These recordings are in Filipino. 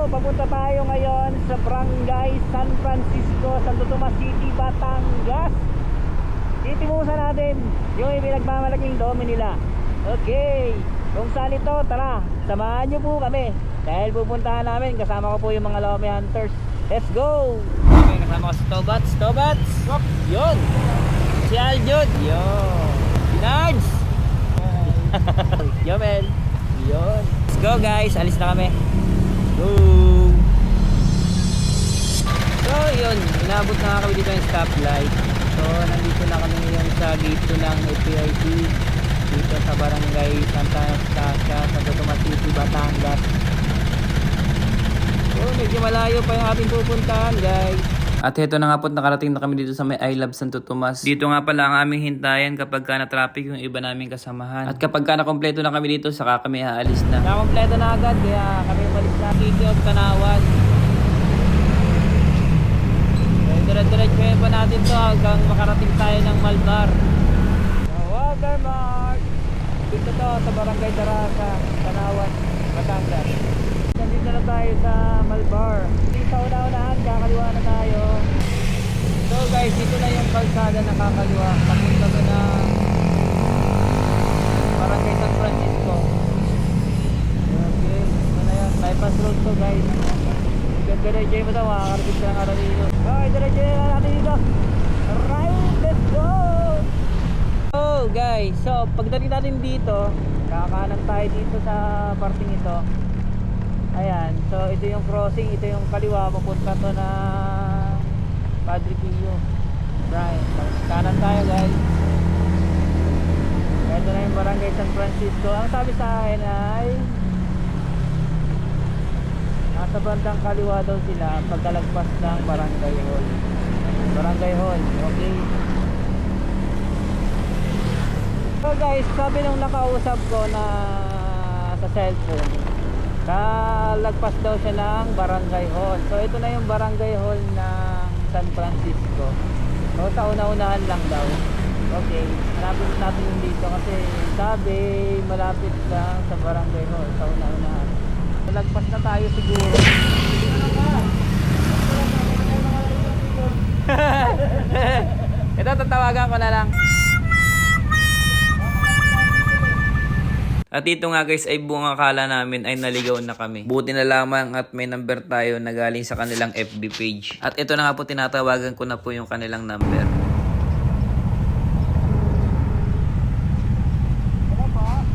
papunta tayo ngayon sa Barangay San Francisco, Santo Tomas City, Batangas. Titimusan natin yung pinagmamalaking dome nila. Okay, kung saan ito, tara, samahan nyo po kami. Dahil pupuntahan namin, kasama ko po yung mga Lomi Hunters. Let's go! Okay, kasama ko si Tobats. Tobats! Yun! Si Aljud! Yun! Si Nards! Yomel! Yun! Let's go guys! Alis na kami! Go! So yun, inabot na kami dito yung stoplight. So nandito na kami ngayon sa gate 2 ng FPIT dito sa Barangay Santa Anastasia, Santo Tomas City, Batangas. So medyo malayo pa yung ating pupuntahan guys. At heto na nga po, nakarating na kami dito sa may I Love Santo Tomas. Dito nga pala ang aming hintayan kapag ka na-traffic yung iba naming kasamahan. At kapag ka na-kompleto na kami dito, saka kami aalis na. Na-kompleto na agad, kaya kami umalis na. City of Tanawan. Dire-diretso pa natin to hanggang makarating tayo ng Malbar. Watermark! Dito to sa Barangay Darasa, Tanawan, Batangas. Nandito na tayo sa Malbar. Sa una-unahan, kakaliwa na tayo. So guys, dito na yung kalsada na kakaliwa. Papunta ko na Barangay San Francisco. Okay, ito na yan. Bypass road to guys. Diretso mo ito, makakarating ka ng araw dito. Okay, diretso na natin dito. Alright, let's go! So guys, so pagdating natin dito, kakanan tayo dito sa parting ito. Ayan, so ito yung crossing, ito yung kaliwa, papunta to na Padre Pio. Right, kanan tayo guys. Ito na yung Barangay San Francisco. Ang sabi sa akin ay nasa bandang kaliwa daw sila pagkalagpas ng Barangay Hall. Barangay Hall, okay. So guys, sabi nung nakausap ko na sa cellphone, kalagpas daw siya ng Barangay Hall. So ito na yung Barangay Hall ng San Francisco. So sa una-unahan lang daw. Okay, hanapin natin yung dito kasi sabi malapit lang sa Barangay Hall sa una-unahan. Lagpas na tayo siguro. Ito, tatawagan ko na lang. At ito nga guys ay buong akala namin ay naligaw na kami. Buti na lamang at may number tayo na galing sa kanilang FB page. At ito na nga po, tinatawagan ko na po yung kanilang number.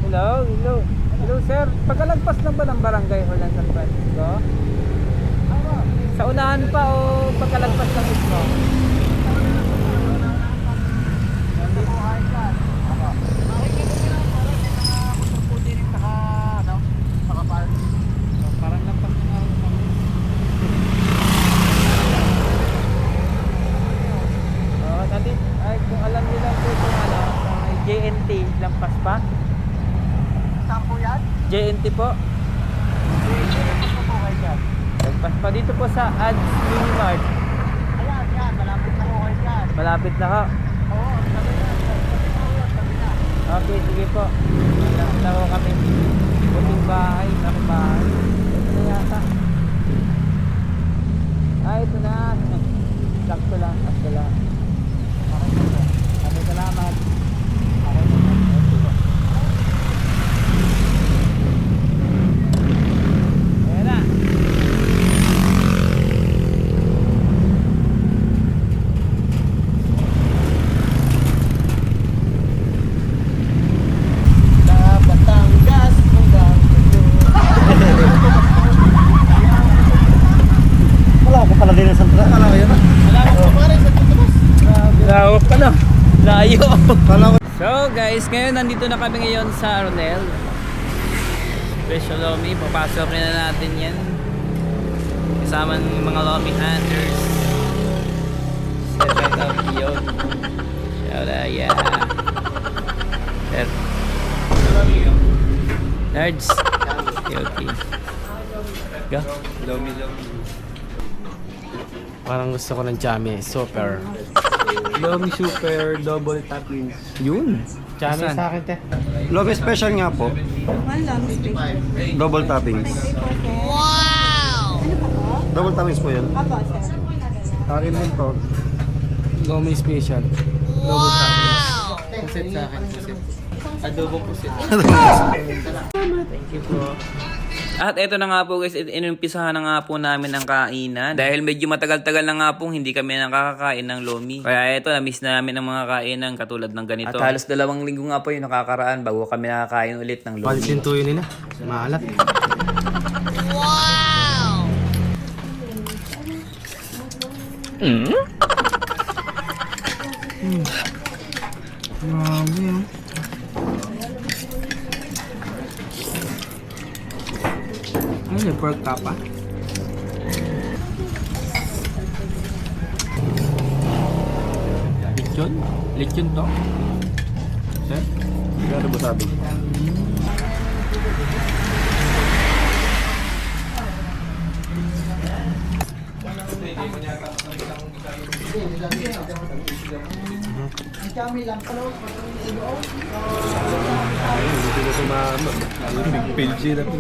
Hello, hello. Hello sir, pagkalagpas lang ba ng Barangay Hall ng San Francisco? Sa unahan pa o pagkalagpas lang mismo? Parang lampas na nga kami. Oh, natin, ay kung alam niyo lang po kung ano, JNT, lampas pa? Saan po yan? JNT po. JNT po po kayo dyan. Lampas pa dito po sa Ads Minimart. Ayan, yan, malapit na po kayo dyan. Malapit na ho? Oo, sabi na. Okay, sige po. Malapit na ho kami. Buting bahay, laki bahay. Ito na yata. Ito na. Sakto lang, sakto lang. Okay, salamat. Ayan na. Batangas, Wala ko pala din sa Santo Tomas. Wala ko yun. Wala ko pa rin sa Tomas. Lawak ka na. Layo. So guys, ngayon nandito na kami ngayon sa Arnel. Special Lomi, papasok na natin yan. Kasama ng mga Lomi Hunters. Set up yun. Shout out, yeah. Sir. Nerds. Okay. Go. Lomi. Parang gusto ko ng Chami, super. Lomi Super Double Toppings. Yun. Chami Saan? sa akin, te. Lomi Special nga po. One long steak. Double toppings. Wow! Double tamis po yun. Apo, sir. Akin din po. Lomi special. Double toppings. Pusit sa akin, pusit. Adobong pusit. Thank you po. At eto na nga po guys, inumpisahan na nga po namin ang kainan. Dahil medyo matagal-tagal na nga po hindi kami nakakakain ng lomi. Kaya eto, na-miss na namin ang mga kainan katulad ng ganito. At halos 2 linggo nga po yung nakakaraan bago kami nakakain ulit ng Palit lomi. yung tuyo nila. Maalat. Grabe yun. Ano yung pork tapa? Lechon? Lechon to? Sir? Ano ba sabi? Hindi ko sumama. Big page na po.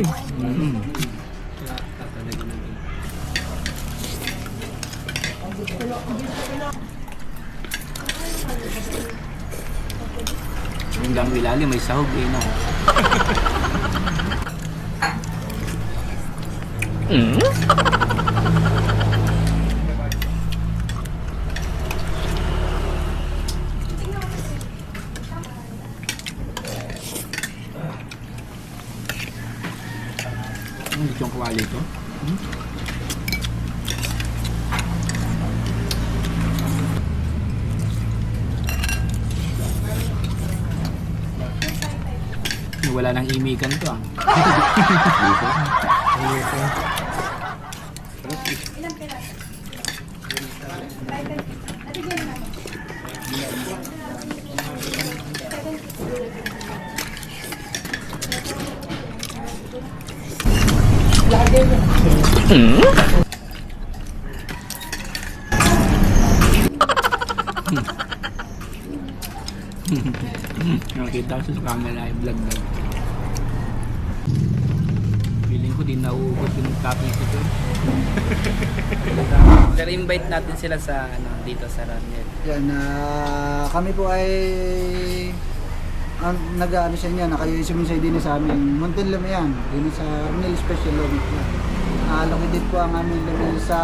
Hanggang ilalim may sahog eh no. Ang lechon kwali to. Wala nang imikan to ah. Nakita ko sa camera yung vlog na. Feeling ko di nauubos yung toppings ito. Pero invite natin sila sa dito sa Ramiel. Yan, kami po ay nag-ano siya niya, nakayo-suminsay din sa amin. Muntinlam yan, din sa Ramiel Special Lobit na. Located po ang aming Ramiel sa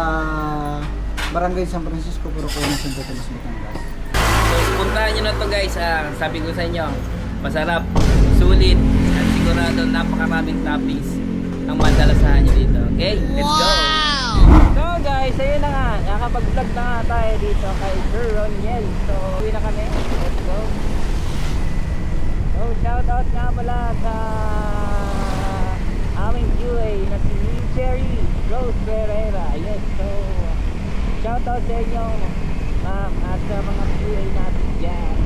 Barangay San Francisco, Purucones, Santo Tomas, Batangas. So puntahan nyo na to guys, sabi ko sa inyo, masarap, sulit, at sigurado napakaraming toppings ang madalasahan nyo dito. Okay, let's go! So guys, ayun na nga, nakapag-vlog na nga tayo dito kay Sir Roniel. So uwi na kami, let's go! So shoutout nga pala sa aming QA na si Cherry Rose Pereira. Yes, so shoutout sa inyo ma'am at sa mga QA natin dyan.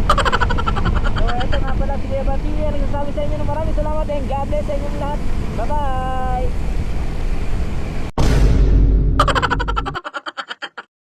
So eto nga pala si Kuya Batia, nagsasabi sa inyo ng maraming salamat and God bless sa inyong lahat. Bye bye!